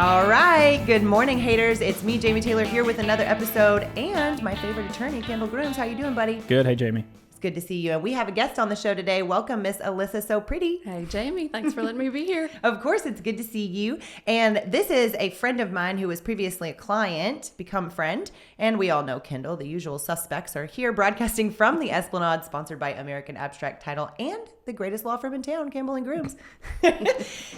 All right. Good morning, haters. It's me, Jamie Taylor, here with another episode and my favorite attorney, Kendel Grooms. How you doing, buddy? Good. Hey, Jamie. It's good to see you. And we have a guest on the show today. Welcome, Miss Alissa So Pretty. Hey, Jamie. Thanks for letting me be here. Of course, it's good to see you. And this is a friend of mine who was previously a client, become friend. And we all know Kendel. The usual suspects are here broadcasting from the Esplanade, sponsored by American Abstract Title and the greatest law firm in town, Kendel and Grooms.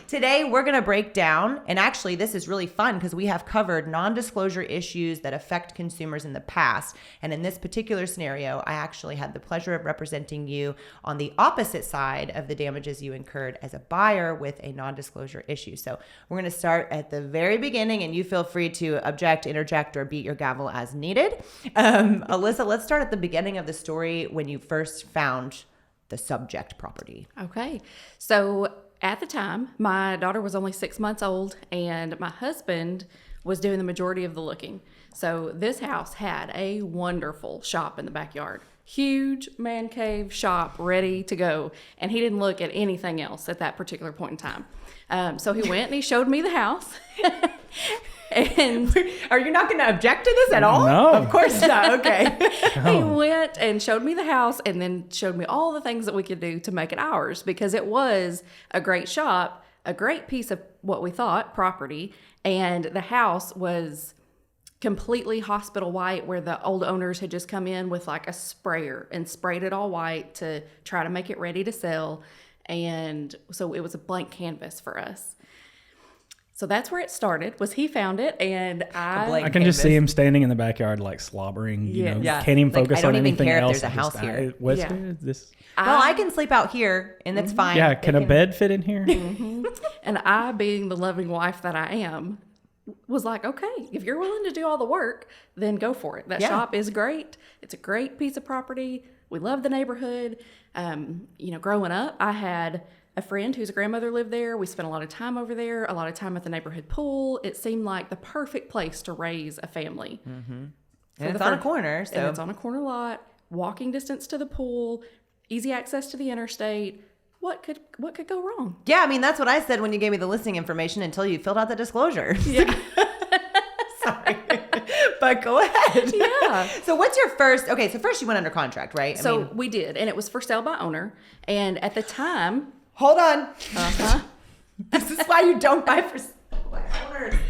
Today, we're going to break down, and actually this is really fun because we have covered non-disclosure issues that affect consumers in the past. And in this particular scenario, I actually had the pleasure of representing you on the opposite side of the damages you incurred as a buyer with a non-disclosure issue. So we're going to start at the very beginning, and you feel free to object, interject, or beat your gavel as needed. Alissa, let's start at the beginning of the story when you first found the subject property. Okay. So at the time, my daughter was only 6 months old and my husband was doing the majority of the looking. So this house had a wonderful shop in the backyard. Huge man cave shop ready to go. And he didn't look at anything else at that particular point in time. So he went and he showed me the house. And are you not going to object to this at all? No. Of course not. Okay. He went and showed me the house and then showed me all the things that we could do to make it ours, because it was a great shop, a great piece of what we thought property. And the house was completely hospital white, where the old owners had just come in with like a sprayer and sprayed it all white to try to make it ready to sell. And so it was a blank canvas for us. So that's where it started, was he found it, and I can just see him standing in the backyard like slobbering, can't even focus on anything else. I don't even care if there's a house here. I can sleep out here, and that's fine. Yeah, can a bed fit in here? Mm-hmm. And I, being the loving wife that I am, was like, okay, if you're willing to do all the work, then go for it. That shop is great. It's a great piece of property. We love the neighborhood. Growing up, I had a friend whose grandmother lived there. We spent a lot of time over there, a lot of time at the neighborhood pool. It seemed like the perfect place to raise a family. Mm-hmm. And it's on a corner. And it's on a corner lot, walking distance to the pool, easy access to the interstate. What could go wrong? Yeah, I mean, that's what I said when you gave me the listing information until you filled out the disclosure. Yeah. Sorry. But go ahead. Yeah. So what's your first, so first you went under contract, right? We did, and it was for sale by owner. And at the time... Hold on. Uh-huh. This is why you don't buy for sale by owner.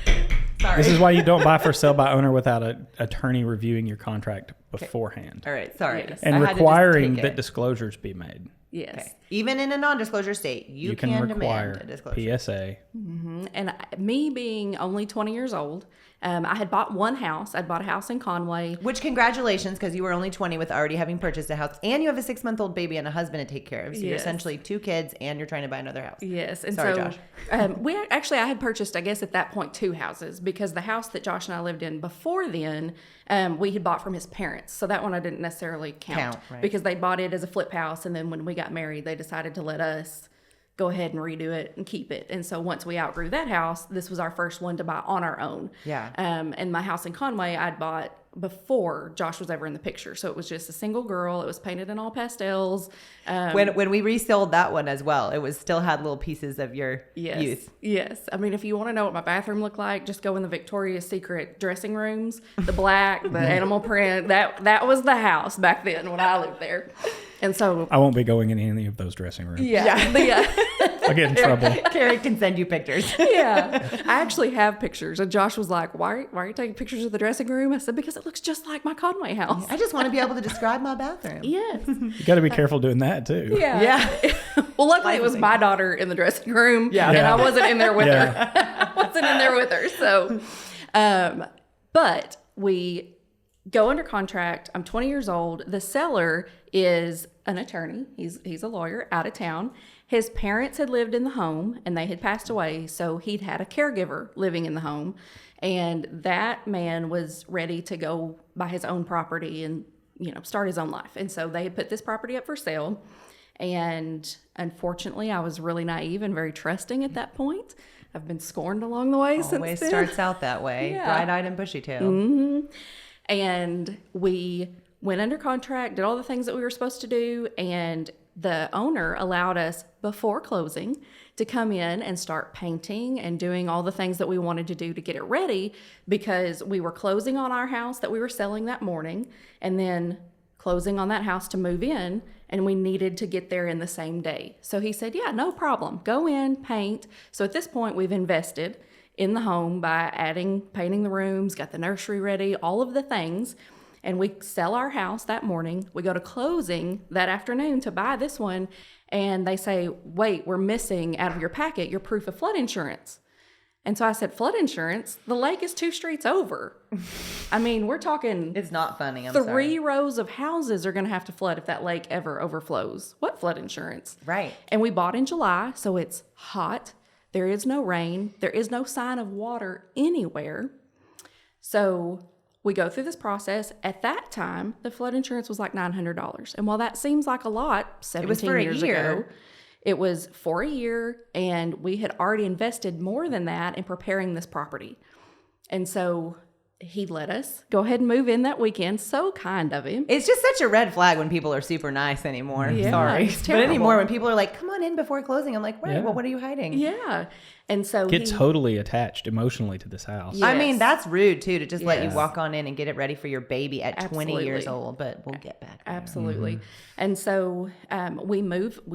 Sorry. This is why you don't buy for sale by owner without an attorney reviewing your contract beforehand. All right, sorry. Yes. And requiring that disclosures be made. Yes. Okay. Even in a non-disclosure state, you can require demand a disclosure. PSA. Mm-hmm. And me being only 20 years old, I had bought one house. I'd bought a house in Conway. Which, congratulations, because you were only 20 with already having purchased a house, and you have a 6-month-old baby and a husband to take care of. So you're essentially 2 kids, and you're trying to buy another house. Yes. And sorry, so, Josh. I had purchased, I guess at that point, 2 houses, because the house that Josh and I lived in before then, we had bought from his parents. So that one I didn't necessarily count right. Because they bought it as a flip house, and then when we got married, they decided to let us go ahead and redo it and keep it. And so once we outgrew that house, this was our first one to buy on our own. Yeah. And my house in Conway, I'd bought before Josh was ever in the picture. So it was just a single girl. It was painted in all pastels. When we resold that one as well, it still had little pieces of your youth. Yes. I mean, if you want to know what my bathroom looked like, just go in the Victoria's Secret dressing rooms, the black, the animal print. That was the house back then when I lived there. And so I won't be going in any of those dressing rooms. Yeah. I'll get in trouble. Carrie can send you pictures. Yeah. I actually have pictures. And Josh was like, why are you taking pictures of the dressing room? I said, because it looks just like my Conway house. I just want to be able to describe my bathroom. Yes. You got to be careful doing that too. Yeah. Well, luckily it was my daughter in the dressing room. Yeah. And I wasn't in there with her. I wasn't in there with her. So, but we go under contract. I'm 20 years old. The seller is an attorney. He's a lawyer out of town. His parents had lived in the home and they had passed away. So he'd had a caregiver living in the home. And that man was ready to go buy his own property and, start his own life. And so they had put this property up for sale. And unfortunately, I was really naive and very trusting at that point. I've been scorned along the way since then. Always starts out that way. Yeah. Bright-eyed and bushy-tailed. Mm-hmm. And we went under contract, did all the things that we were supposed to do, and the owner allowed us before closing to come in and start painting and doing all the things that we wanted to do to get it ready, because we were closing on our house that we were selling that morning and then closing on that house to move in, and we needed to get there in the same day. So he said, yeah, no problem. Go in, paint. So at this point, we've invested in the home by painting the rooms, got the nursery ready, all of the things. And we sell our house that morning. We go to closing that afternoon to buy this one. And they say, wait, we're missing out of your packet your proof of flood insurance. And so I said, flood insurance? The lake is 2 streets over. I mean, we're talking... It's not funny, I'm 3 sorry. rows of houses are going to have to flood if that lake ever overflows. What flood insurance? Right. And we bought in July, so it's hot. There is no rain. There is no sign of water anywhere. So we go through this process. At that time, the flood insurance was like $900. And while that seems like a lot, 17 for a years year. ago, it was for a year, and we had already invested more than that in preparing this property. And so he let us go ahead and move in that weekend. So kind of him. It's just such a red flag when people are super nice anymore. Yeah, Sorry. it's But terrible. anymore, when people are like, come on in before closing, I'm like, wait, Yeah. well, what are you hiding? Yeah. And so Get totally attached emotionally to this house. Yeah. I mean, Yes. that's that's rude too, to just let you Yes. walk on in and get it ready for your baby at 20 years Absolutely. old, but we'll get back there. Absolutely. And so we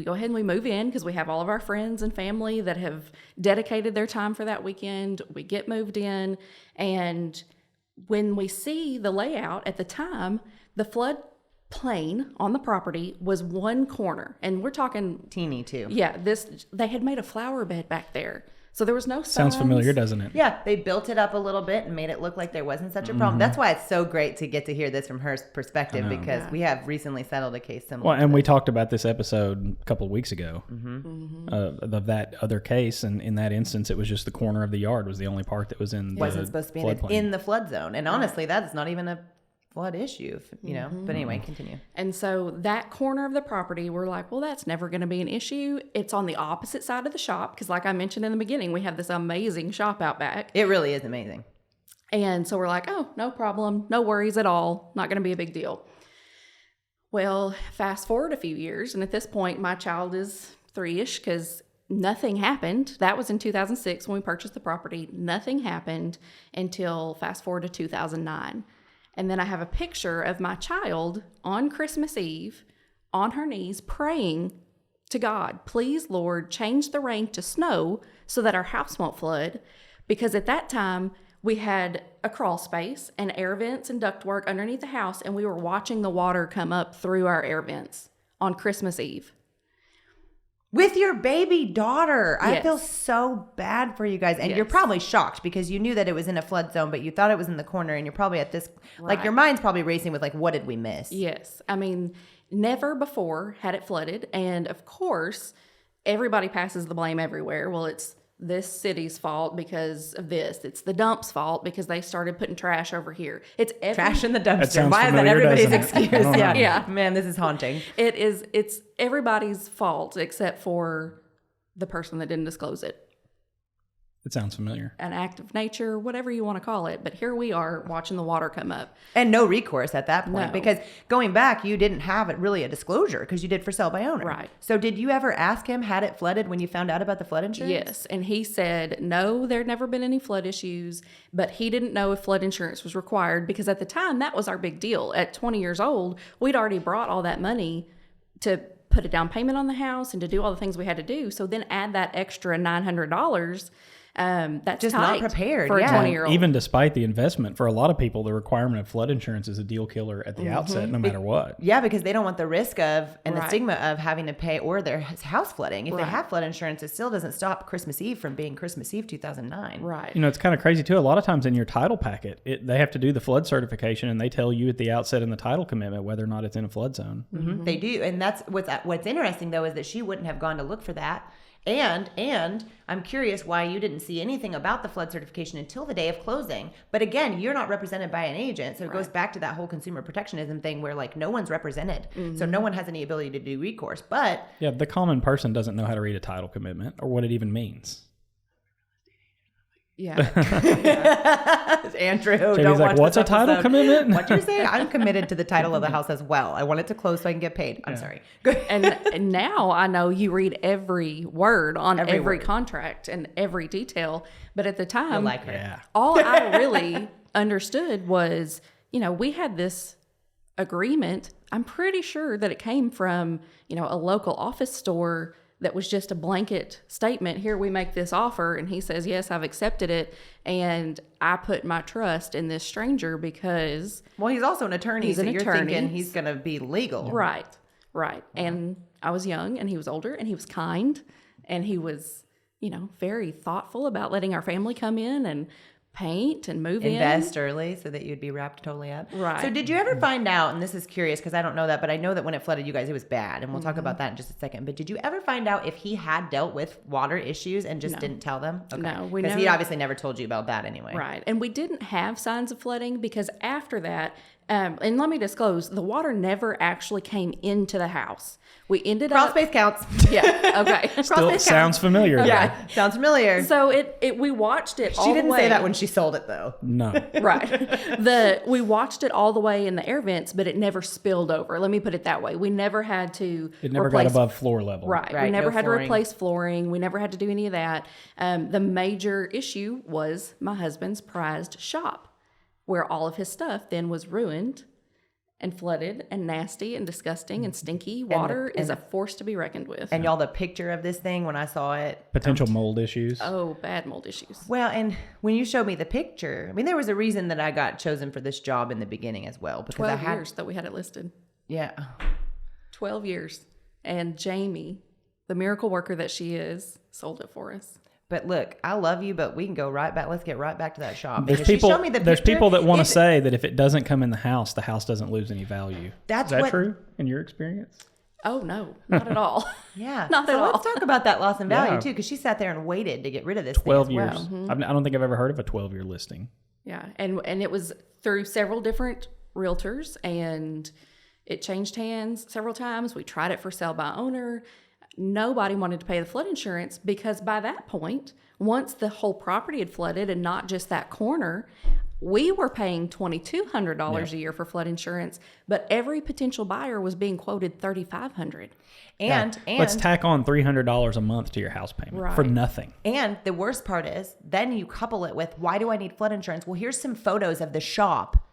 go ahead and we move in because we have all of our friends and family that have dedicated their time for that weekend. We get moved in, and when we see the layout at the time, the flood plain on the property was one corner, and we're talking, Teeny too. yeah, they had made a flower bed back there. So there was no Sounds signs. familiar, doesn't it? Yeah, they built it up a little bit and made it look like there wasn't such a problem. That's why it's so great to get to hear this from her perspective, because we have recently settled a case similar. Well, and we talked about this episode a couple of weeks ago of that other case, and in that instance, it was just the corner of the yard was the only part that was in the wasn't supposed to be floodplain. in the flood zone. And honestly, that's not even a flood issue, you know. But anyway, continue. And so that corner of the property, we're like, well, that's never going to be an issue. It's on the opposite side of the shop because, like I mentioned in the beginning, we have this amazing shop out back. It really is amazing. And so we're like, oh, no problem. No worries at all. Not going to be a big deal. Well, fast forward a few years. And at this point, my child is 3-ish because nothing happened. That was in 2006 when we purchased the property. Nothing happened until fast forward to 2009. And then I have a picture of my child on Christmas Eve on her knees praying to God, please, Lord, change the rain to snow so that our house won't flood. Because at that time, we had a crawl space and air vents and ductwork underneath the house, and we were watching the water come up through our air vents on Christmas Eve. With your baby daughter. I Yes. feel so bad for you guys. And you're Yes. probably shocked because you knew that it was in a flood zone, but you thought it was in the corner, and you're probably at this, like, Right. your mind's probably racing with, like, what did we miss? Yes. I mean, never before had it flooded. And of course, everybody passes the blame everywhere. Well, it's this city's fault because of this. It's the dump's fault because they started putting trash over here. It's Trash in the That dumpster. sounds Why is that familiar, everybody's doesn't it? excuse? I don't know. Yeah. Yeah. Man, this is haunting. It's everybody's fault except for the person that didn't disclose it. It sounds familiar. An act of nature, whatever you want to call it. But here we are watching the water come up. And no recourse at that point, No. because going back, you didn't have it really a disclosure because you did for sale by owner. Right. So did you ever ask him, had it flooded when you found out about the flood insurance? Yes. And he said, no, there'd never been any flood issues, but he didn't know if flood insurance was required because at the time that was our big deal. At 20 years old, we'd already brought all that money to put a down payment on the house and to do all the things we had to do. So then add that extra $900. That's Just not tight prepared, for yeah. a 20-year-old. Even despite the investment, for a lot of people, the requirement of flood insurance is a deal killer at the outset, no matter what. Yeah, because they don't want the risk of and the Right. stigma of having to pay or their house flooding. If they Right. have flood insurance, it still doesn't stop Christmas Eve from being Christmas Eve 2009. Right. You know, it's kind of crazy too. A lot of times in your title packet, they have to do the flood certification, and they tell you at the outset in the title commitment whether or not it's in a flood zone. Mhm. They do, and that's what's interesting though is that she wouldn't have gone to look for that. And I'm curious why you didn't see anything about the flood certification until the day of closing. But again, you're not represented by an agent, so it goes back to that whole consumer protectionism thing where like no one's represented, so no one has any ability to do recourse. But Yeah, the common person doesn't know how to read a title commitment or what it even means. Yeah. Andrew, Jamie's don't like, watch what's this a title episode. commitment? What'd you say? I'm committed to the title of the house as well. I want it to close so I can get paid. I'm sorry. Go ahead. And now I know you read every word on every word. contract and every detail. But at the I time, like her. Yeah. all I really understood was, we had this agreement. I'm pretty sure that it came from, a local office store that was just a blanket statement. Here, we make this offer. And he says, yes, I've accepted it. And I put my trust in this stranger because... Well, he's also an attorney, He's so an you're attorney. thinking he's going to be legal. Right. And I was young and he was older and he was kind and he was, very thoughtful about letting our family come in and paint and move Invest early so that you'd be wrapped totally up. Right. So did you ever find out, and this is curious because I don't know that, but I know that when it flooded you guys, it was bad. And we'll talk about that in just a second. But did you ever find out if he had dealt with water issues and just didn't tell them? Okay. No, we Because he never- obviously never told you about that anyway. Right. And we didn't have signs of flooding because after that, and let me disclose, the water never actually came into the house. We ended Crawl up... space counts. Yeah, okay. Still space sounds familiar. Yeah, sounds familiar. So we watched it all She the didn't way. say that when she sold it, though. No. Right. We watched it all the way in the air vents, but it never spilled over. Let me put it that way. We never had to It never replace, got above floor level. Right. Right, We never no had flooring. to replace flooring. We never had to do any of that. The major issue was my husband's prized shop, where all of his stuff then was ruined and flooded and nasty and disgusting and stinky. Water is a force to be reckoned with. And y'all, the picture of this thing when I saw it. Potential mold issues. Oh, bad mold issues. Well, and when you showed me the picture, I mean, there was a reason that I got chosen for this job in the beginning as well. Because 12 I had, years that we had it listed. Yeah. 12 years. And Jamie, the miracle worker that she is, sold it for us. But look, I love you, but we can go right back. Let's get right back to that shop. There's Because she people. showed me the There's picture. people that want to It's- say that if it doesn't come in the house doesn't lose any value. That's Is that what- true in your experience? Oh, no, not at all. Yeah. Not so at all. let's talk about that loss in value Yeah. too, because she sat there and waited to get rid of this 12 thing as years. well. I don't think I've ever heard of a 12-year listing. Yeah, and it was through several different realtors, and it changed hands several times. We tried it for sale by owner. Nobody wanted to pay the flood insurance because by that point, once the whole property had flooded and not just that corner, we were paying $2,200 a year for flood insurance, but every potential buyer was being quoted $3,500. And Let's tack on $300 a month to your house payment for Right. nothing. and the worst part is, then you couple it with, why do I need flood insurance? Well, here's some photos of the shop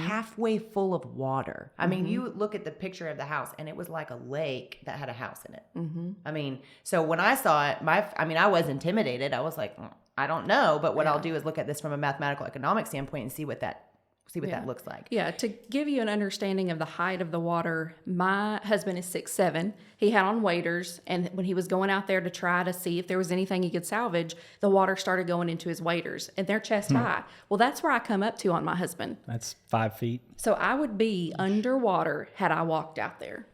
halfway full of water. I mean, you look at the picture of the house and it was like a lake that had a house in it. I mean, so when I saw it, I was intimidated. I was like, I don't know, but what I'll do is look at this from a mathematical economic standpoint and see what that looks like. Yeah, to give you an understanding of the height of the water, my husband is 6'7". He had on waders, and when he was going out there to try to see if there was anything he could salvage, the water started going into his waders, and they're chest high. Well, that's where I come up to on my husband. That's 5 feet. So I would be underwater had I walked out there.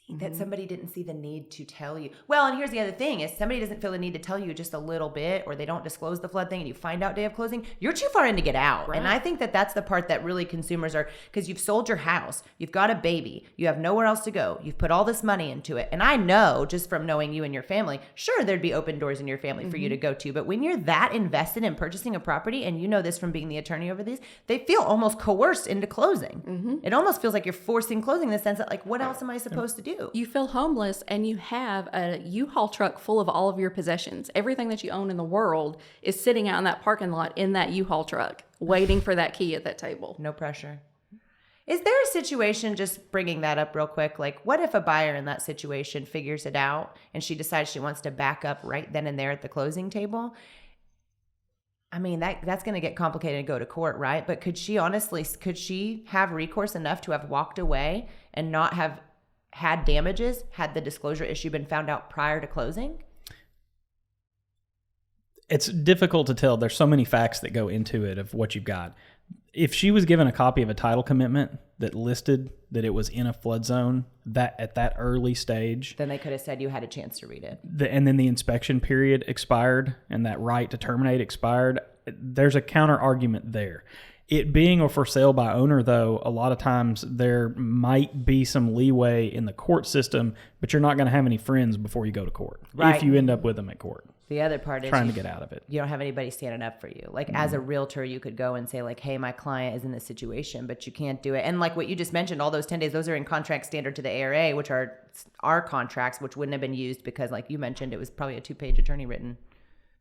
That somebody didn't see the need to tell you. Well, and here's the other thing is somebody doesn't feel the need to tell you just a little bit, or they don't disclose the flood thing and you find out day of closing, you're too far in to get out. Right. And I think that that's the part that really consumers are, because you've sold your house, you've got a baby, you have nowhere else to go, you've put all this money into it. And I know just from knowing you and your family, sure, there'd be open doors in your family for you to go to. But when you're that invested in purchasing a property, and you know this from being the attorney over these, they feel almost coerced into closing. It almost feels like you're forcing closing in the sense that, like, what else am I supposed to do? You feel homeless and you have a U-Haul truck full of all of your possessions. Everything that you own in the world is sitting out in that parking lot in that U-Haul truck, waiting for that key at that table. No pressure. Is there a situation, just bringing that up real quick, like what if a buyer in that situation figures it out and she decides she wants to back up right then and there at the closing table? I mean, that's going to get complicated and go to court, right? But could she have recourse enough to have walked away and not have had damages had the disclosure issue been found out prior to closing? It's difficult to tell. There's so many facts that go into it of what you've got. If she was given a copy of a title commitment that listed that it was in a flood zone that at that early stage, Then they could have said you had a chance to read it. and then the inspection period expired and that right to terminate expired, there's a counter argument there. It being a for sale by owner, though, a lot of times there might be some leeway in the court system, but you're not going to have any friends before you go to court. Right. If you end up with them at court. The other part is trying to get out of it. You don't have anybody standing up for you. Like as a realtor, you could go and say like, hey, my client is in this situation, but you can't do it. And like what you just mentioned, all those 10 days, those are in contract standard to the ARA, which are our contracts, which wouldn't have been used because like you mentioned, it was probably a 2-page attorney written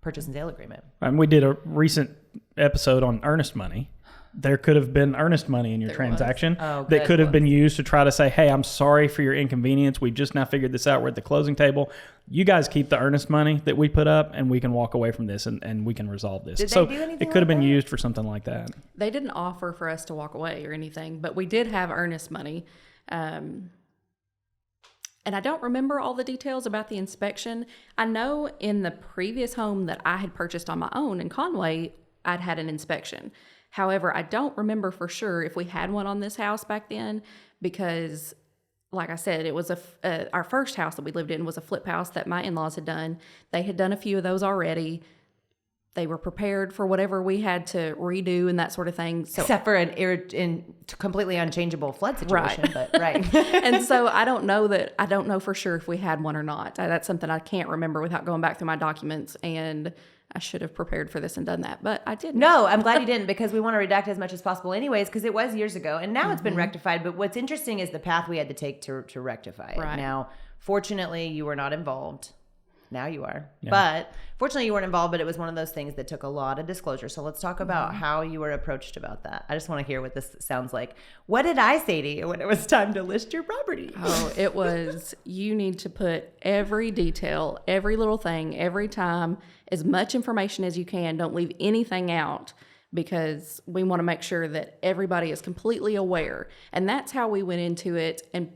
purchase and sale agreement. And we did a recent episode on earnest money. There could have been earnest money in your transaction that could have been used to try to say, hey, I'm sorry for your inconvenience. We've just now figured this out. We're at the closing table. You guys keep the earnest money that we put up and we can walk away from this and we can resolve this. Did so they do anything it could have like been that? used for something like that. They didn't offer for us to walk away or anything, but we did have earnest money. And I don't remember all the details about the inspection. I know in the previous home that I had purchased on my own in Conway, I'd had an inspection. However, I don't remember for sure if we had one on this house back then because, like I said, it was our first house that we lived in was a flip house that my in-laws had done. They had done a few of those already. They were prepared for whatever we had to redo and that sort of thing. So, except for an completely unchangeable flood situation, Right. but right. and so I don't know for sure if we had one or not. That's something I can't remember without going back through my documents, and I should have prepared for this and done that, but I didn't. No, I'm glad you didn't because we want to redact as much as possible anyways because it was years ago and now it's been rectified. But what's interesting is the path we had to take to rectify it. Right. Now, fortunately, you were not involved. Now you are. Yeah. But fortunately, you weren't involved, but it was one of those things that took a lot of disclosure. So let's talk about how you were approached about that. I just want to hear what this sounds like. What did I say to you when it was time to list your property? Oh, it was, you need to put every detail, every little thing, every time, as much information as you can. Don't leave anything out because we want to make sure that everybody is completely aware. And that's how we went into it, and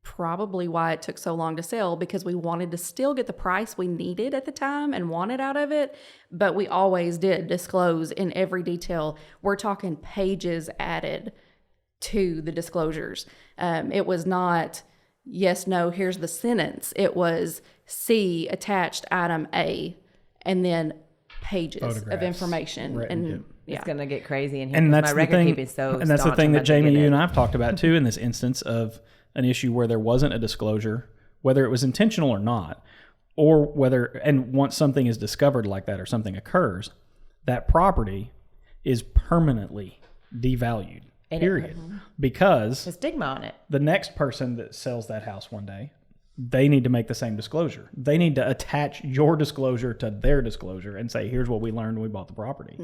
probably why it took so long to sell, because we wanted to still get the price we needed at the time and wanted out of it. But we always did disclose in every detail. We're talking pages added to the disclosures. It was not, yes, no, here's the sentence. It was C attached item A, and then pages of Photographs, information. written, And It's going to get crazy in here. And 'cause that's my the record thing. keeping is so And that's the staunch, thing I'm that about to Jamie, get you it. and I've talked about too in this instance of an issue where there wasn't a disclosure, whether it was intentional or not, or whether, and once something is discovered like that or something occurs, that property is permanently devalued. Period. Because The stigma on it. the next person that sells that house one day, they need to make the same disclosure. They need to attach your disclosure to their disclosure and say, here's what we learned when we bought the property.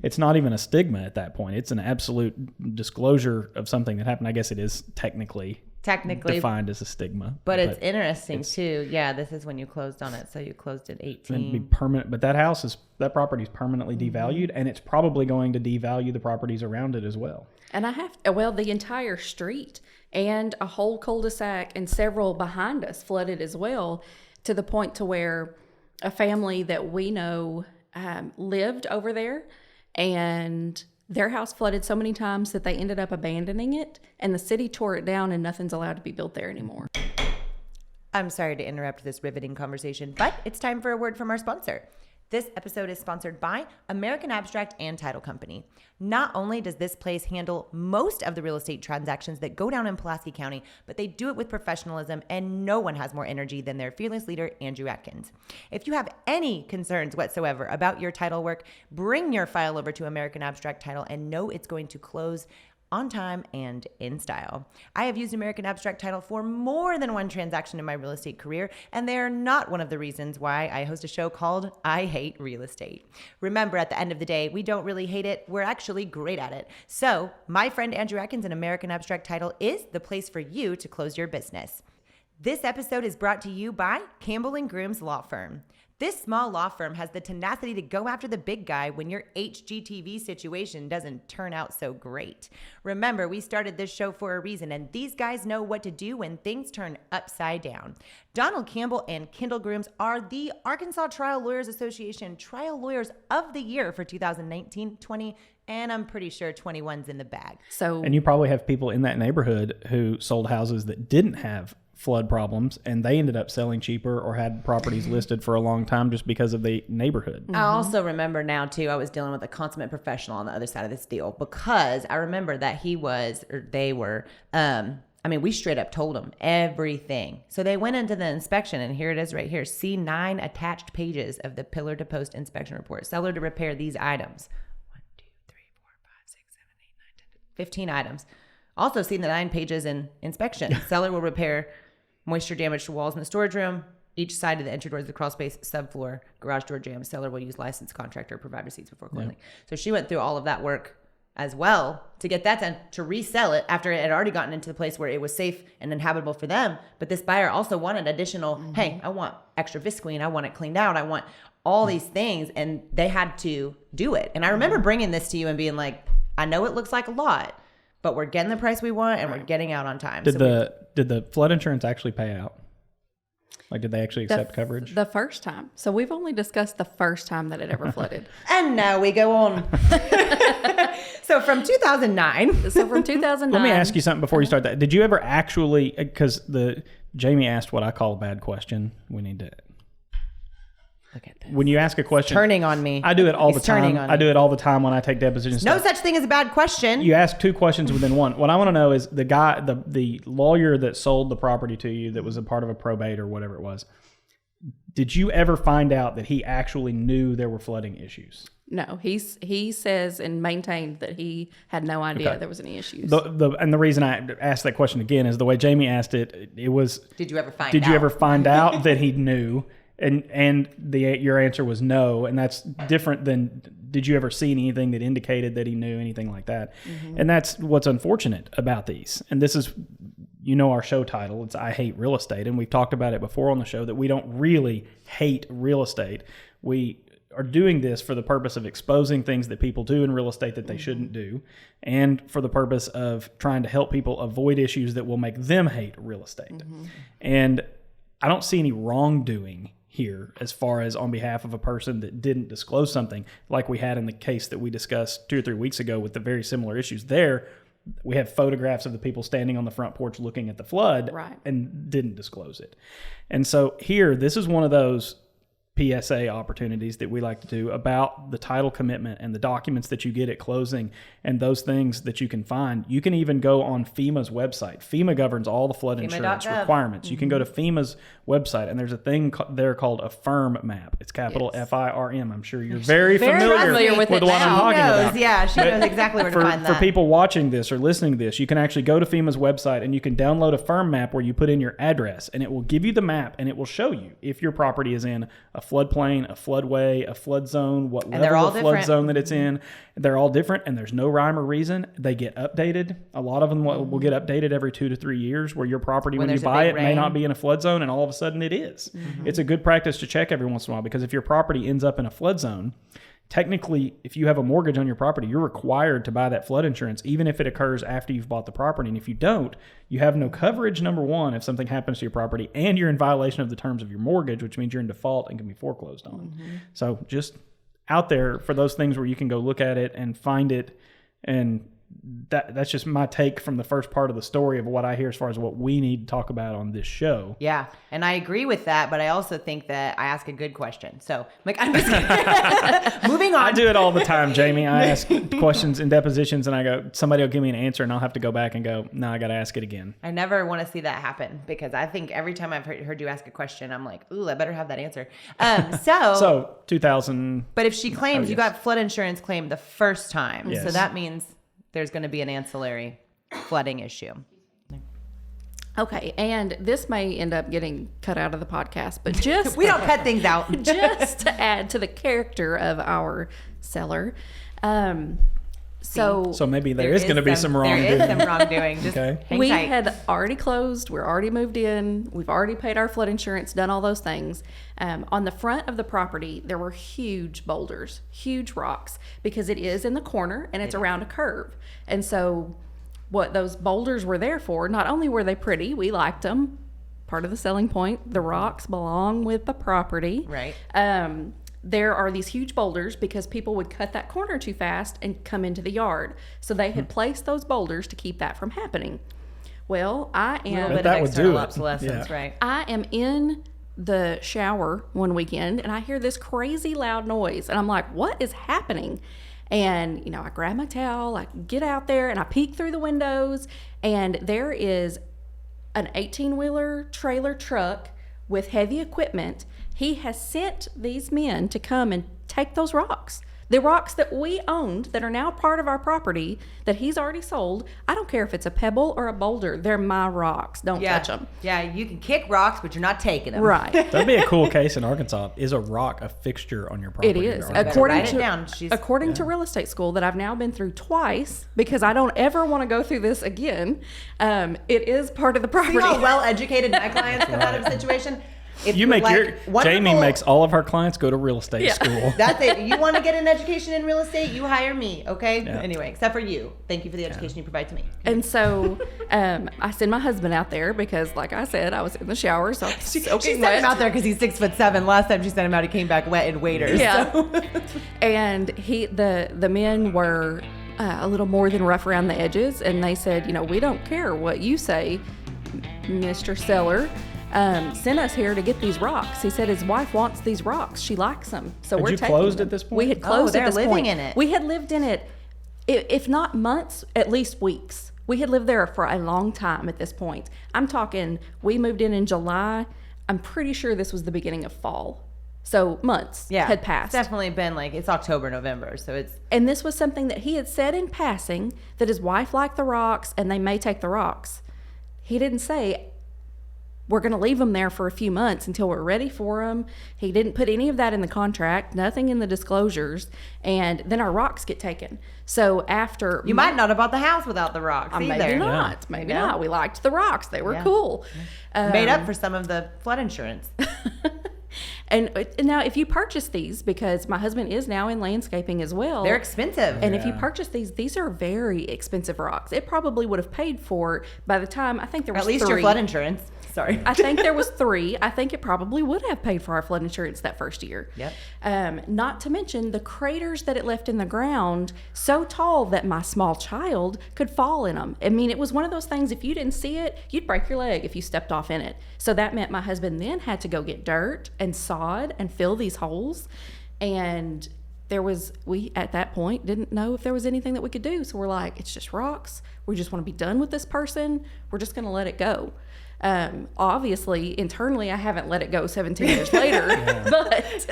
It's not even a stigma at that point. It's an absolute disclosure of something that happened. I guess it is technically defined as a stigma. But it's interesting too. Yeah, this is when you closed on it. So you closed at It'd 18. be permanent. But that property is permanently devalued, and it's probably going to devalue the properties around it as well. And the entire street and a whole cul-de-sac and several behind us flooded as well, to the point to where a family that we know lived over there, and their house flooded so many times that they ended up abandoning it, and the city tore it down and nothing's allowed to be built there anymore. I'm sorry to interrupt this riveting conversation, but it's time for a word from our sponsor. This episode is sponsored by American Abstract and Title Company. Not only does this place handle most of the real estate transactions that go down in Pulaski County, but they do it with professionalism, and no one has more energy than their fearless leader, Andrew Atkins. If you have any concerns whatsoever about your title work, bring your file over to American Abstract Title and know it's going to close on time and in style. I have used American Abstract Title for more than one transaction in my real estate career, and they are not one of the reasons why I host a show called I Hate Real Estate. Remember, at the end of the day, we don't really hate it, we're actually great at it. So, my friend Andrew Atkins and American Abstract Title is the place for you to close your business. This episode is brought to you by Campbell and Groom's Law Firm. This small law firm has the tenacity to go after the big guy when your HGTV situation doesn't turn out so great. Remember, we started this show for a reason, and these guys know what to do when things turn upside down. Donald Campbell and Kendel Grooms are the Arkansas Trial Lawyers Association Trial Lawyers of the Year for 2019, 20, and I'm pretty sure 21's in the bag. So, And you probably have people in that neighborhood who sold houses that didn't have flood problems, and they ended up selling cheaper or had properties listed for a long time just because of the neighborhood. I also remember now too, I was dealing with a consummate professional on the other side of this deal, because I remember that they were, we straight up told them everything. So they went into the inspection, and here it is right here. See 9 attached pages of the pillar to post inspection report. Seller to repair these items. 1, 2, 3, 4, 5, 6, 7, 8, 9, 10, 15 items. Also see the 9 pages in inspection. Seller will repair moisture damage to walls in the storage room, each side of the entry doors, the crawl space, subfloor, garage door jam. Seller will use licensed contractor, provide receipts before closing. Yeah. So she went through all of that work as well to get that done, to resell it after it had already gotten into the place where it was safe and inhabitable for them. But this buyer also wanted additional, hey, I want extra visqueen, I want it cleaned out, I want all these things, and they had to do it. And I remember bringing this to you and being like, I know it looks like a lot, but we're getting the price we want and we're getting out on time. Did the flood insurance actually pay out? Like, did they actually accept coverage? The first time. So we've only discussed the first time that it ever flooded. And now we go on. So from 2009. So from 2009. Let me ask you something before you start that. Did you ever actually, because Jamie asked what I call a bad question. We need to. Look at this. When you ask a question, turning on me. I do it all the time. I do it all the time when I take depositions. No such thing as a bad question. You ask 2 questions within one. What I want to know is the lawyer that sold the property to you, that was a part of a probate or whatever it was. Did you ever find out that he actually knew there were flooding issues? No, he says and maintained that he had no idea there was any issues. And the reason I asked that question again is the way Jamie asked it. It was, Did you ever find out? Did you ever find out that he knew? And your answer was no, and that's different than did you ever see anything that indicated that he knew anything like that? Mm-hmm. And that's what's unfortunate about these. And this is, our show title, it's I Hate Real Estate, and we've talked about it before on the show that we don't really hate real estate. We are doing this for the purpose of exposing things that people do in real estate that they shouldn't do, and for the purpose of trying to help people avoid issues that will make them hate real estate. Mm-hmm. And I don't see any wrongdoing here as far as on behalf of a person that didn't disclose something, like we had in the case that we discussed 2 or 3 weeks ago with the very similar issues there. We have photographs of the people standing on the front porch looking at the flood and didn't disclose it. And so here, this is one of those PSA opportunities that we like to do about the title commitment and the documents that you get at closing and those things that you can find. You can even go on FEMA's website. FEMA governs all the flood insurance requirements. Mm-hmm. You can go to FEMA's website, and there's a thing there called a FIRM map. It's capital FIRM. I'm sure you're very familiar with what I'm talking about. Yeah, she knows exactly where to find that. For people watching this or listening to this, you can actually go to FEMA's website and you can download a FIRM map where you put in your address, and it will give you the map, and it will show you if your property is in a floodplain, a floodway, a flood zone, what level of flood zone that it's in. They're all different, and there's no rhyme or reason. They get updated. A lot of them will get updated every 2 to 3 years, where your property, when you buy it, may not be in a flood zone, and all of a sudden it is. Mm-hmm. It's a good practice to check every once in a while, because if your property ends up in a flood zone, technically, if you have a mortgage on your property, you're required to buy that flood insurance, even if it occurs after you've bought the property. And if you don't, you have no coverage, number one, if something happens to your property, and you're in violation of the terms of your mortgage, which means you're in default and can be foreclosed on. Mm-hmm. So just out there for those things where you can go look at it and find it. And that's just my take from the first part of the story of what I hear as far as what we need to talk about on this show. Yeah, and I agree with that, but I also think that I ask a good question. So, I'm just moving on. I do it all the time, Jamie. I ask questions in depositions, and I go, somebody will give me an answer, and I'll have to go back and go, no, I got to ask it again. I never want to see that happen, because I think every time I've heard you ask a question, I'm like, ooh, I better have that answer. So 2000. But if she claims you got flood insurance claim the first time, so that means there's going to be an ancillary flooding issue. Okay, and this may end up getting cut out of the podcast, but just... we don't cut things out. Just to add to the character of our seller. So maybe there is going to be some wrongdoing. There is some wrongdoing. Just hang we tight. had already closed. We're already moved in. We've already paid our flood insurance, done all those things. On the front of the property, there were huge boulders, huge rocks, because it is in the corner and it's around a curve. And so what those boulders were there for, not only were they pretty, we liked them. Part of the selling point, the rocks belong with the property. Right. There are these huge boulders because people would cut that corner too fast and come into the yard. So they had placed those boulders to keep that from happening. Well, I A little am. bit that of would external do it. obsolescence, Yeah. right? I am in the shower one weekend and I hear this crazy loud noise and I'm like, what is happening? And, you know, I grab my towel, I get out there and I peek through the windows and there is an 18-wheeler trailer truck with heavy equipment. He has sent these men to come and take those rocks. The rocks that we owned that are now part of our property that he's already sold. I don't care if it's a pebble or a boulder. They're my rocks. Don't touch them. Yeah, you can kick rocks, but you're not taking them. Right. That'd be a cool case in Arkansas. Is a rock a fixture on your property? It is. or Arkansas? According write it to down. according to real estate school that I've now been through twice because I don't ever want to go through this again. It is part of the property. See how well educated my clients come out of a situation? If You make like your wonderful- Jamie makes all of her clients go to real estate Yeah. school. That's it. You want to get an education in real estate? You hire me, okay? Yeah. Anyway, except for you. Thank you for the education you provide to me. And so I send my husband out there because, like I said, I was in the shower, so I'm She soaking sent wet. him out there because he's 6'7". Last time she sent him out, he came back wet and waders. Yeah. So. And the men were a little more than rough around the edges, and they said, you know, we don't care what you say, Mr. Seller. Sent us here to get these rocks. He said his wife wants these rocks. She likes them. So Had we're you taking closed them. at this point? We had closed they're at this living point. in it. We had lived in it, if not months, at least weeks. We had lived there for a long time at this point. I'm talking, we moved in July. I'm pretty sure this was the beginning of fall. So months Yeah. had passed. It's definitely been like, it's October, November. So it's, And this was something that he had said in passing that his wife liked the rocks and they may take the rocks. He didn't say, we're going to leave them there for a few months until we're ready for them. He didn't put any of that in the contract, nothing in the disclosures, and then our rocks get taken. So after you might not have bought the house without the rocks either. maybe not, maybe You know? not. We liked the rocks; they were Yeah. cool. Made up for some of the flood insurance. And now, if you purchase these, because my husband is now in landscaping as well, They're expensive. And if you Yeah. purchase these are very expensive rocks. It probably would have paid for by the time I think there was At least three. your flood insurance. Sorry. I think there was 3. I think it probably would have paid for our flood insurance that first year. Yep. Not to mention the craters that it left in the ground, so tall that my small child could fall in them. I mean, it was one of those things, if you didn't see it, you'd break your leg if you stepped off in it. So that meant my husband then had to go get dirt and sod and fill these holes. And we at that point didn't know if there was anything that we could do. So we're like, it's just rocks. We just want to be done with this person. We're just going to let it go. Obviously, internally, I haven't let it go 17 years later, but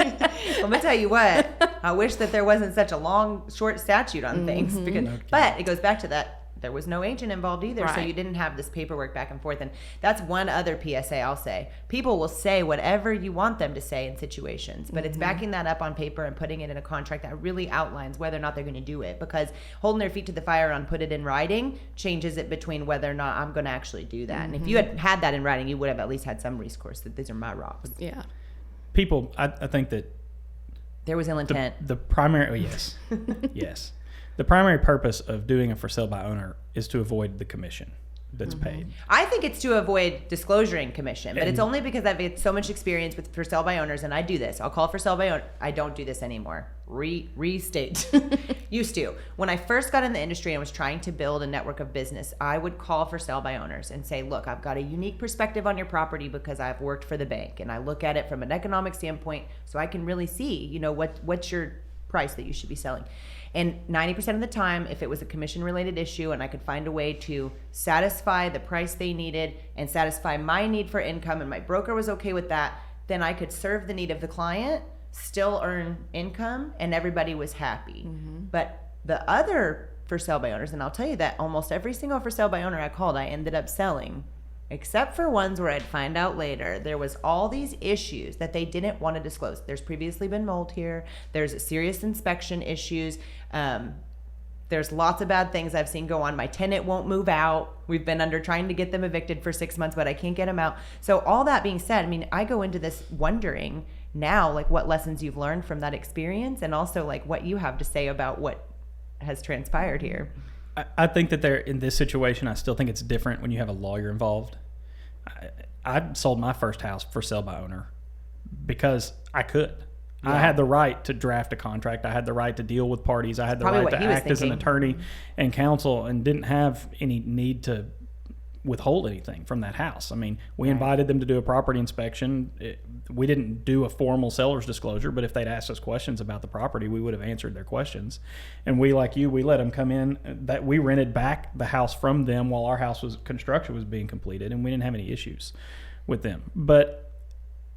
Let me tell you what. I wish that there wasn't such a short statute on things. Because, but it goes back to that. There was no agent involved either, so Right. you didn't have this paperwork back and forth. And that's one other PSA I'll say. People will say whatever you want them to say in situations, but it's backing that up on paper and putting it in a contract that really outlines whether or not they're going to do it. Because holding their feet to the fire on put it in writing changes it between whether or not I'm going to actually do that. And if you had had that in writing, you would have at least had some recourse that these are my rocks. yeah. People, I think that There was ill intent. the primary, yes, yes. The primary purpose of doing a for sale by owner is to avoid the commission that's paid. I think it's to avoid disclosure and commission, but it's only because I've had so much experience with for sale by owners, and I do this. I'll call for sale by owner. I don't do this anymore. Restate. Used to. When I first got in the industry and was trying to build a network of business, I would call for sale by owners and say, look, I've got a unique perspective on your property because I've worked for the bank, and I look at it from an economic standpoint so I can really see, you know, what's your price that you should be selling. And 90% of the time, if it was a commission-related issue and I could find a way to satisfy the price they needed and satisfy my need for income and my broker was okay with that, then I could serve the need of the client, still earn income, and everybody was happy. But the other for sale by owners, and I'll tell you that almost every single for sale by owner I called, I ended up selling. Except for ones where I'd find out later there was all these issues that they didn't want to disclose. There's previously been mold here. There's serious inspection issues. There's lots of bad things I've seen go on. My tenant won't move out. We've been under trying to get them evicted for 6 months, but I can't get them out. So all that being said, I mean, I go into this wondering now, like what lessons you've learned from that experience, and also like what you have to say about what has transpired here. I think that in this situation, I still think it's different when you have a lawyer involved. I sold my first house for sale by owner because I could. Yeah. I had the right to draft a contract. I had the right to deal with parties. I had the right to act as an attorney and counsel, and didn't have any need to withhold anything from that house. I mean, we invited them to do a property inspection. We didn't do a formal seller's disclosure, but if they'd asked us questions about the property, we would have answered their questions. And we, like you, we let them come in. That we rented back the house from them while our construction was being completed, and we didn't have any issues with them. But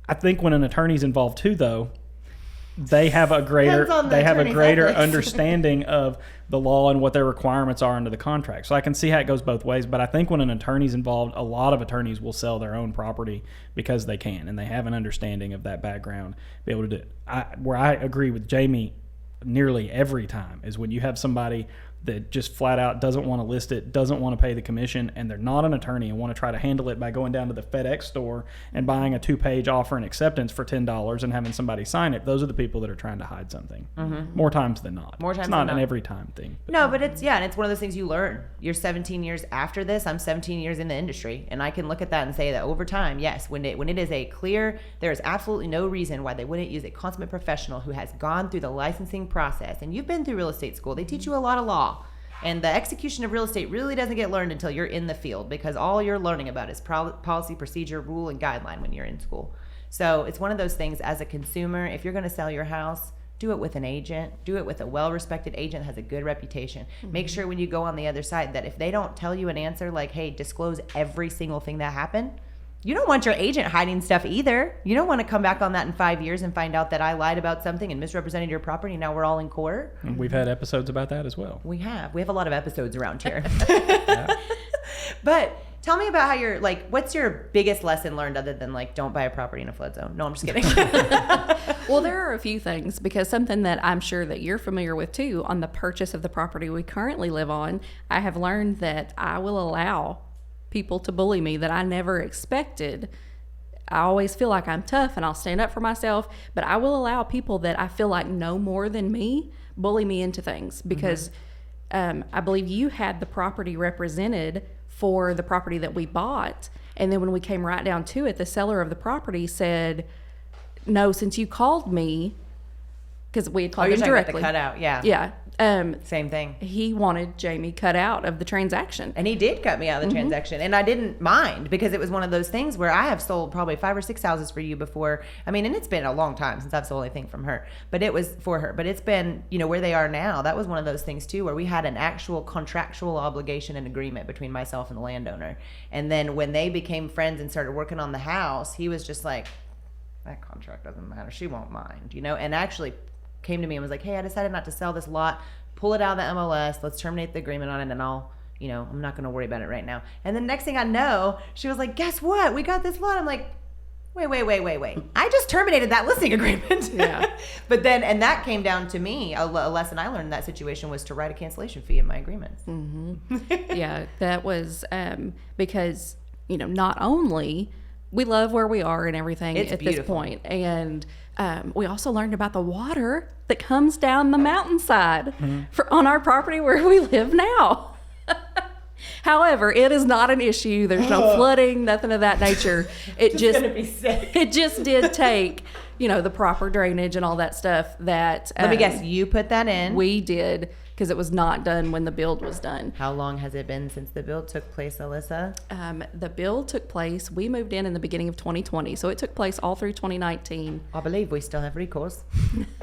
I think when an attorney's involved too, though, they have a greater understanding of the law and what their requirements are under the contract. So I can see how it goes both ways, but I think when an attorney's involved, a lot of attorneys will sell their own property because they can, and they have an understanding of that background, be able to do it. Where I agree with Jamie nearly every time is when you have somebody that just flat out doesn't want to list it, doesn't want to pay the commission, and they're not an attorney and want to try to handle it by going down to the FedEx store and buying a 2-page offer and acceptance for $10 and having somebody sign it. Those are the people that are trying to hide something. More times than not. It's not an every time thing. No, but it's and it's one of those things you learn. You're 17 years after this. I'm 17 years in the industry, and I can look at that and say that over time, yes, when it is a clear, there is absolutely no reason why they wouldn't use a consummate professional who has gone through the licensing process. And you've been through real estate school. They teach you a lot of law. And the execution of real estate really doesn't get learned until you're in the field, because all you're learning about is policy, procedure, rule, and guideline when you're in school. So it's one of those things as a consumer, if you're going to sell your house, do it with an agent. Do it with a well-respected agent that has a good reputation. Make sure when you go on the other side that if they don't tell you an answer like, hey, disclose every single thing that happened, you don't want your agent hiding stuff either. You don't want to come back on that in 5 years and find out that I lied about something and misrepresented your property. And now we're all in court. And we've had episodes about that as well. We have a lot of episodes around here. But tell me about how what's your biggest lesson learned other than don't buy a property in a flood zone? No, I'm just kidding. Well, there are a few things, because something that I'm sure that you're familiar with too, on the purchase of the property we currently live on, I have learned that I will allow people to bully me that I never expected. I always feel like I'm tough and I'll stand up for myself, but I will allow people that I feel like know more than me bully me into things, because I believe you had the property represented for the property that we bought, and then when we came right down to it, the seller of the property said, no, since you called me, because we had called him directly. The cutout, yeah. Yeah. Same thing. He wanted Jamie cut out of the transaction. And he did cut me out of the transaction. And I didn't mind, because it was one of those things where I have sold probably 5 or 6 houses for you before. I mean, and it's been a long time since I've sold anything from her. But it was for her. But it's been, where they are now. That was one of those things too, where we had an actual contractual obligation and agreement between myself and the landowner. And then when they became friends and started working on the house, he was just like, that contract doesn't matter. She won't mind, and actually came to me and was like, hey, I decided not to sell this lot. Pull it out of the MLS. Let's terminate the agreement on it, and I'll, I'm not going to worry about it right now. And the next thing I know, she was like, guess what? We got this lot. I'm like, wait. I just terminated that listing agreement. Yeah. But then, and that came down to me. A lesson I learned in that situation was to write a cancellation fee in my agreements. Yeah, that was because, not only we love where we are and everything at this point, and we also learned about the water that comes down the mountainside on our property where we live now. However, it is not an issue. There's no flooding, nothing of that nature. It just did take, the proper drainage and all that stuff that. Let me guess, you put that in? We did, because it was not done when the build was done. How long has it been since the build took place, Alissa? The build took place, we moved in the beginning of 2020, so it took place all through 2019. I believe we still have recourse.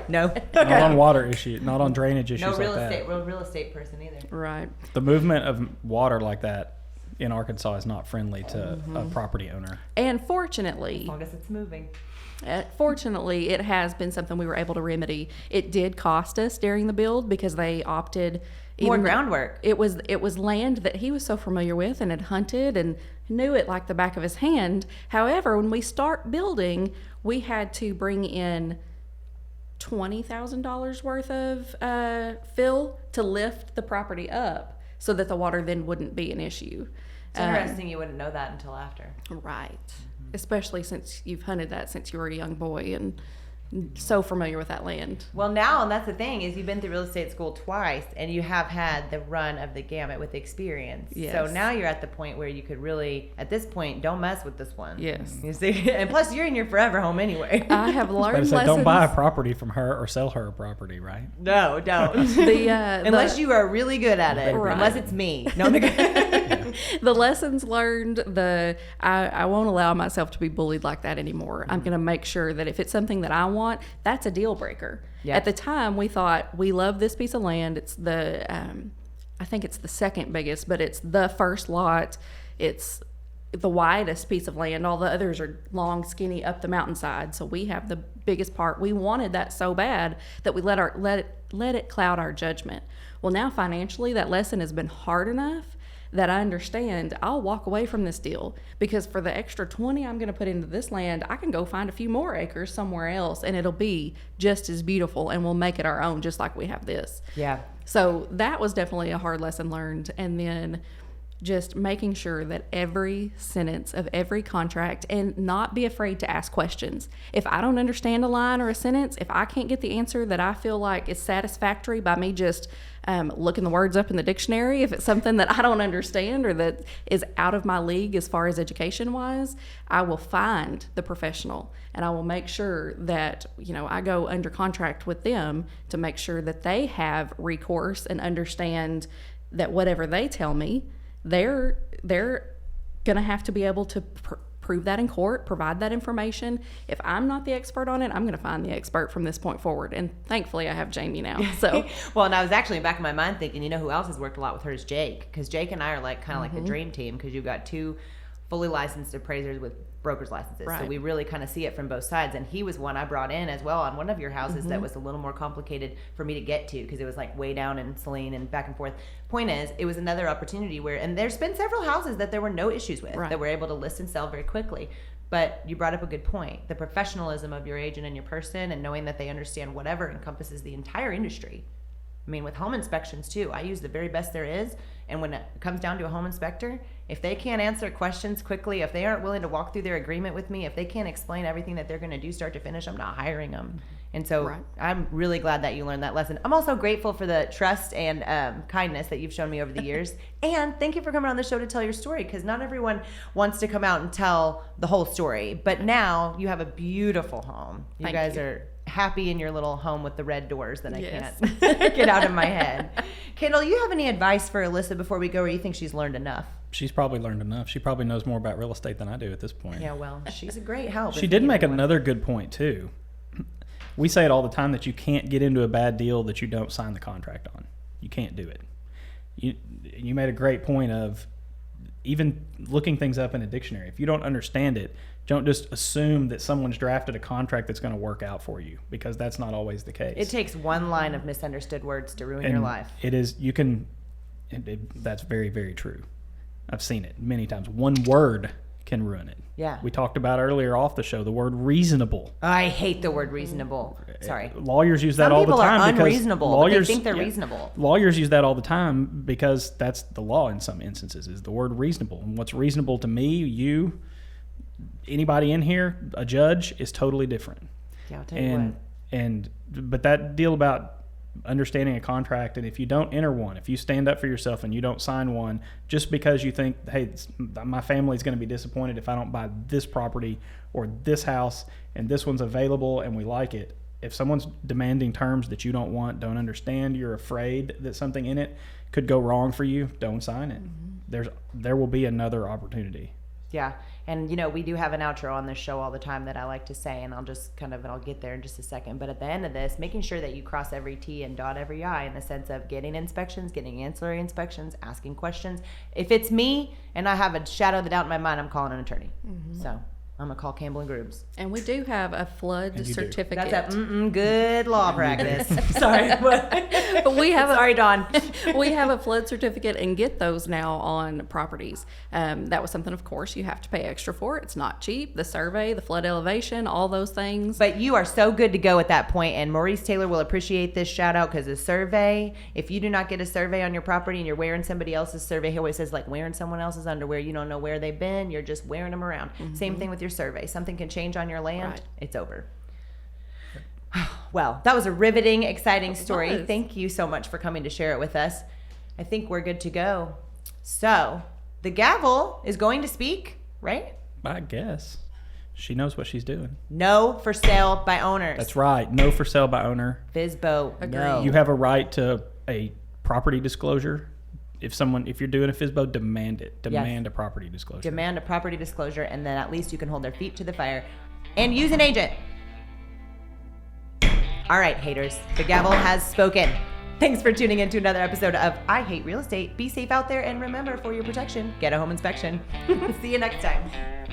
No. Not on water issues, not on drainage issues no real like estate, that. real estate person either. Right. The movement of water like that in Arkansas is not friendly to a property owner. And fortunately, as long as it's moving. Fortunately, it has been something we were able to remedy. It did cost us during the build, because they opted more groundwork. It was land that he was so familiar with and had hunted and knew it like the back of his hand. However, when we start building, we had to bring in $20,000 worth of fill to lift the property up, so that the water then wouldn't be an issue. It's interesting you wouldn't know that until after. Right. Especially since you've hunted that since you were a young boy and so familiar with that land. Well, now, and that's the thing, is you've been through real estate school twice, and you have had the run of the gamut with experience. Yes. So now you're at the point where you could really, at this point, don't mess with this one. Yes. You see? And plus, you're in your forever home anyway. I have learned lessons. Don't buy a property from her or sell her a property, right? No, don't. Unless you are really good at it. Right. Unless it's me. No, The lessons learned, I won't allow myself to be bullied like that anymore. I'm going to make sure that if it's something that I want, that's a deal breaker. Yeah. At the time, we thought, we love this piece of land. It's I think it's the second biggest, but it's the first lot. It's the widest piece of land. All the others are long, skinny, up the mountainside. So we have the biggest part. We wanted that so bad that we let it cloud our judgment. Well, now financially, that lesson has been hard enough that I understand I'll walk away from this deal, because for the extra 20 I'm going to put into this land, I can go find a few more acres somewhere else, and it'll be just as beautiful, and we'll make it our own, just like we have this. Yeah. So that was definitely a hard lesson learned. And then just making sure that every sentence of every contract, and not be afraid to ask questions. If I don't understand a line or a sentence, if I can't get the answer that I feel like is satisfactory by me just looking the words up in the dictionary, if it's something that I don't understand or that is out of my league as far as education wise, I will find the professional, and I will make sure that, I go under contract with them to make sure that they have recourse and understand that whatever they tell me, they're going to have to be able to prove that in court, provide that information. If I'm not the expert on it, I'm going to find the expert from this point forward. And thankfully, I have Jamie now. So, well, and I was actually in the back of my mind thinking, who else has worked a lot with her is Jake, because Jake and I are like kind of like the dream team, because you've got two fully licensed appraisers with broker's licenses. Right. So we really kind of see it from both sides. And he was one I brought in as well on one of your houses that was a little more complicated for me to get to, because it was like way down in Saline and back and forth. Point is, it was another opportunity where, and there's been several houses that there were no issues with, that were able to list and sell very quickly. But you brought up a good point. The professionalism of your agent and your person, and knowing that they understand whatever encompasses the entire industry. I mean, with home inspections too, I use the very best there is. And when it comes down to a home inspector, if they can't answer questions quickly, if they aren't willing to walk through their agreement with me, if they can't explain everything that they're going to do start to finish, I'm not hiring them. And so I'm really glad that you learned that lesson. I'm also grateful for the trust and kindness that you've shown me over the years. And thank you for coming on the show to tell your story, because not everyone wants to come out and tell the whole story. But now you have a beautiful home. You guys are happy in your little home with the red doors that I can't get out of my head. Kendall, you have any advice for Alissa before we go, or you think she's learned enough? She's probably learned enough. She probably knows more about real estate than I do at this point. Yeah, well, she's a great help. She did make another good point too. We say it all the time that you can't get into a bad deal that you don't sign the contract on. You can't do it. You made a great point of even looking things up in a dictionary. If you don't understand it, don't just assume that someone's drafted a contract that's going to work out for you, because that's not always the case. It takes one line of misunderstood words to ruin your life. It is. You can. That's very, very true. I've seen it many times. One word can ruin it. Yeah. We talked about earlier off the show the word reasonable. I hate the word reasonable. Sorry. Lawyers use that all the time. Some people are because unreasonable, lawyers, but they think they're reasonable. Lawyers use that all the time because that's the law in some instances, is the word reasonable. And what's reasonable to me, you, anybody in here, a judge, is totally different. Yeah, I'll tell you what. But that deal about understanding a contract, and if you don't enter one, if you stand up for yourself and you don't sign one just because you think, hey, my family's going to be disappointed if I don't buy this property or this house and this one's available and we like it. If someone's demanding terms that you don't want, don't understand, you're afraid that something in it could go wrong for you, don't sign it. There will be another opportunity. Yeah. And, we do have an outro on this show all the time that I like to say, and I'll get there in just a second. But at the end of this, making sure that you cross every T and dot every I, in the sense of getting inspections, getting ancillary inspections, asking questions. If it's me and I have a shadow of the doubt in my mind, I'm calling an attorney. So I'm going to call Campbell and Groobs. And we do have a flood certificate. That's a good law practice. Sorry. But we have Sorry, Dawn. We have a flood certificate and get those now on properties. That was something, of course, you have to pay extra for. It's not cheap. The survey, the flood elevation, all those things. But you are so good to go at that point, and Maurice Taylor will appreciate this shout out, because a survey, if you do not get a survey on your property and you're wearing somebody else's survey, he always says, like wearing someone else's underwear, you don't know where they've been, you're just wearing them around. Same thing with your survey. Something can change on your land, it's over. Well, that was a riveting, exciting story. Thank you so much for coming to share it with us. I think we're good to go. So, the gavel is going to speak, right? I guess. She knows what she's doing. No for sale by owners. That's right. No for sale by owner. FSBO, no. You have a right to a property disclosure if you're doing a FSBO, demand it. Demand a property disclosure. Demand a property disclosure, and then at least you can hold their feet to the fire and use an agent. All right, haters, the gavel has spoken. Thanks for tuning in to another episode of I Hate Real Estate. Be safe out there, and remember, for your protection, get a home inspection. See you next time.